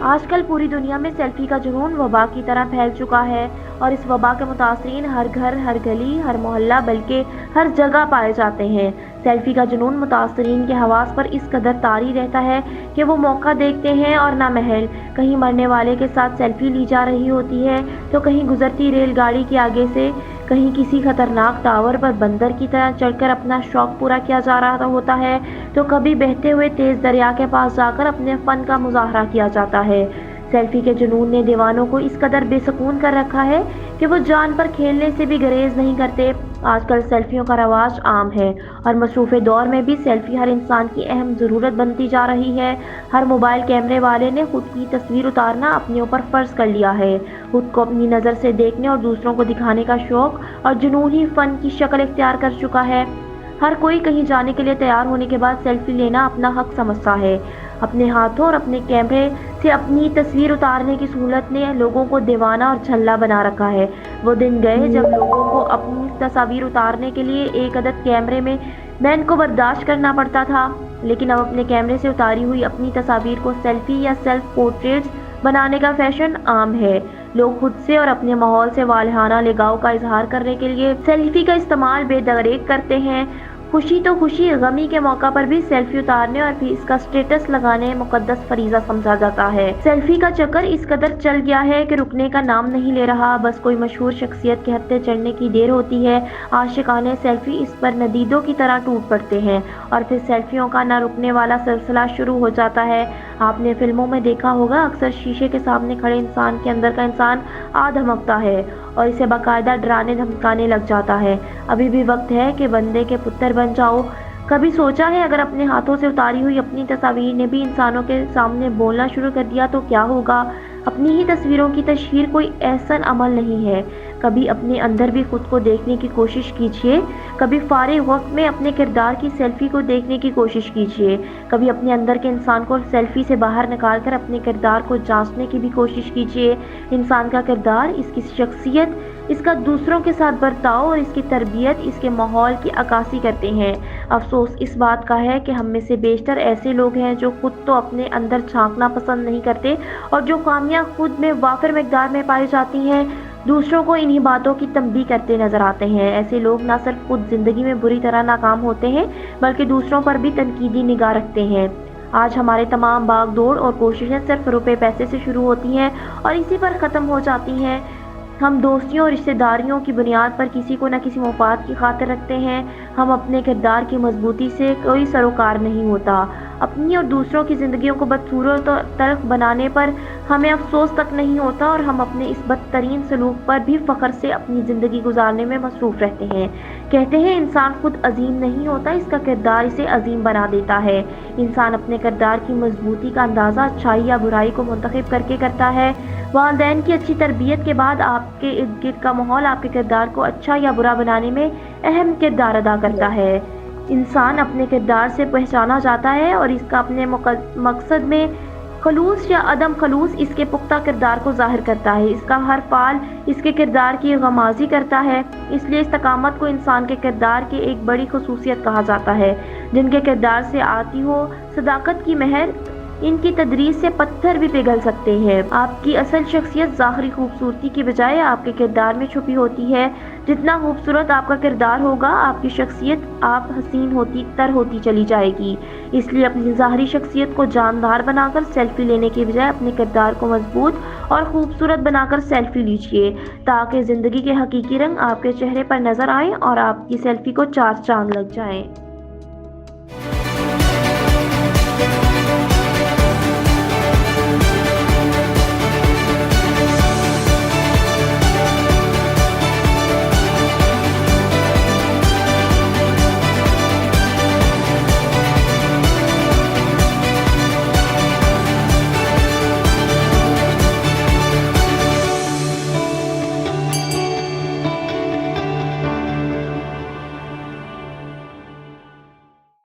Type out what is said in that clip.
آج کل پوری دنیا میں سیلفی کا جنون وبا کی طرح پھیل چکا ہے اور اس وبا کے متاثرین ہر گھر، ہر گلی، ہر محلہ بلکہ ہر جگہ پائے جاتے ہیں۔ سیلفی کا جنون متاثرین کے حواس پر اس قدر طاری رہتا ہے کہ وہ موقع دیکھتے ہیں اور نہ محل کہیں مرنے والے کے ساتھ سیلفی لی جا رہی ہوتی ہے تو کہیں گزرتی ریل گاڑی کے آگے سے، کہیں کسی خطرناک ٹاور پر بندر کی طرح چڑھ کر اپنا شوق پورا کیا جا رہا ہوتا ہے تو کبھی بہتے ہوئے تیز دریا کے پاس جا کر اپنے فن کا مظاہرہ کیا جاتا ہے۔ سیلفی کے جنون نے دیوانوں کو اس قدر بے سکون کر رکھا ہے کہ وہ جان پر کھیلنے سے بھی گریز نہیں کرتے۔ آج کل سیلفیوں کا رواج عام ہے اور مصروف دور میں بھی سیلفی ہر انسان کی اہم ضرورت بنتی جا رہی ہے۔ ہر موبائل کیمرے والے نے خود کی تصویر اتارنا اپنے اوپر فرض کر لیا ہے۔ خود کو اپنی نظر سے دیکھنے اور دوسروں کو دکھانے کا شوق اور جنون ہی فن کی شکل اختیار کر چکا ہے۔ ہر کوئی کہیں جانے کے لیے تیار ہونے کے بعد سیلفی لینا اپنا حق سمجھتا ہے۔ اپنے ہاتھوں اور اپنے کیمرے سے اپنی تصویر اتارنے کی سہولت نے لوگوں کو دیوانہ اور جھلا بنا رکھا ہے۔ وہ دن گئے جب لوگوں کو اپنی تصاویر اتارنے کے لیے ایک عدد کیمرے میں مین کو برداشت کرنا پڑتا تھا، لیکن اب اپنے کیمرے سے اتاری ہوئی اپنی تصاویر کو سیلفی یا سیلف پورٹریٹس بنانے کا فیشن عام ہے۔ لوگ خود سے اور اپنے ماحول سے والہانہ لگاؤ کا اظہار کرنے کے لیے سیلفی کا استعمال بے دریغ کرتے ہیں۔ خوشی تو خوشی، غمی کے موقع پر بھی سیلفی اتارنے اور پھر اس کا سٹیٹس لگانے مقدس فریضہ سمجھا جاتا ہے۔ سیلفی کا چکر اس قدر چل گیا ہے کہ رکنے کا نام نہیں لے رہا۔ بس کوئی مشہور شخصیت کے ہتھے چڑھنے کی دیر ہوتی ہے، عاشقانہ سیلفی اس پر ندیدوں کی طرح ٹوٹ پڑتے ہیں اور پھر سیلفیوں کا نہ رکنے والا سلسلہ شروع ہو جاتا ہے۔ آپ نے فلموں میں دیکھا ہوگا، اکثر شیشے کے سامنے کھڑے انسان کے اندر کا انسان دھمکتا ہے اور اسے باقاعدہ ڈرانے دھمکانے لگ جاتا ہے۔ ابھی بھی وقت ہے کہ بندے کے پتر بن جاؤ۔ کبھی سوچا ہے اگر اپنے ہاتھوں سے اتاری ہوئی اپنی تصاویر نے بھی انسانوں کے سامنے بولنا شروع کر دیا تو کیا ہوگا؟ اپنی ہی تصویروں کی تشہیر کوئی احسن عمل نہیں ہے۔ کبھی اپنے اندر بھی خود کو دیکھنے کی کوشش کیجیے۔ کبھی فارغ وقت میں اپنے کردار کی سیلفی کو دیکھنے کی کوشش کیجیے۔ کبھی اپنے اندر کے انسان کو سیلفی سے باہر نکال کر اپنے کردار کو جانچنے کی بھی کوشش کیجیے۔ انسان کا کردار، اس کی شخصیت، اس کا دوسروں کے ساتھ برتاؤ اور اس کی تربیت اس کے ماحول کی عکاسی کرتے ہیں۔ افسوس اس بات کا ہے کہ ہم میں سے بیشتر ایسے لوگ ہیں جو خود تو اپنے اندر جھانکنا پسند نہیں کرتے اور جو خامیاں خود میں وافر مقدار میں پائی جاتی ہیں، دوسروں کو انہی باتوں کی تنبیہ کرتے نظر آتے ہیں۔ ایسے لوگ نہ صرف خود زندگی میں بری طرح ناکام ہوتے ہیں بلکہ دوسروں پر بھی تنقیدی نگاہ رکھتے ہیں۔ آج ہمارے تمام باغ دوڑ اور کوششیں صرف روپے پیسے سے شروع ہوتی ہیں اور اسی پر ختم ہو جاتی ہیں۔ ہم دوستیوں اور رشتہ داریوں کی بنیاد پر کسی کو نہ کسی مفاد کی خاطر رکھتے ہیں۔ ہم اپنے کردار کی مضبوطی سے کوئی سروکار نہیں ہوتا۔ اپنی اور دوسروں کی زندگیوں کو بدصورت اور تلخ بنانے پر ہمیں افسوس تک نہیں ہوتا اور ہم اپنے اس بدترین سلوک پر بھی فخر سے اپنی زندگی گزارنے میں مصروف رہتے ہیں۔ کہتے ہیں انسان خود عظیم نہیں ہوتا، اس کا کردار اسے عظیم بنا دیتا ہے۔ انسان اپنے کردار کی مضبوطی کا اندازہ اچھائی یا برائی کو منتخب کر کے کرتا ہے۔ والدین کی اچھی تربیت کے بعد آپ کے ارد گرد کا ماحول آپ کے کردار کو اچھا یا برا بنانے میں اہم کردار ادا کرتا ہے۔ انسان اپنے کردار سے پہچانا جاتا ہے اور اس کا اپنے مقصد میں خلوص یا عدم خلوص اس کے پختہ کردار کو ظاہر کرتا ہے۔ اس کا ہر فعل اس کے کردار کی غمازی کرتا ہے۔ اس لیے استقامت کو انسان کے کردار کی ایک بڑی خصوصیت کہا جاتا ہے۔ جن کے کردار سے آتی ہو صداقت کی مہر، ان کی تدریس سے پتھر بھی پگھل سکتے ہیں۔ آپ کی اصل شخصیت ظاہری خوبصورتی کی بجائے آپ کے کردار میں چھپی ہوتی ہے۔ جتنا خوبصورت آپ کا کردار ہوگا، آپ کی شخصیت آپ حسین ہوتی چلی جائے گی۔ اس لیے اپنی ظاہری شخصیت کو جاندار بنا کر سیلفی لینے کی بجائے اپنے کردار کو مضبوط اور خوبصورت بنا کر سیلفی لیجیے تاکہ زندگی کے حقیقی رنگ آپ کے چہرے پر نظر آئیں اور آپ کی سیلفی کو چار چاند لگ جائیں۔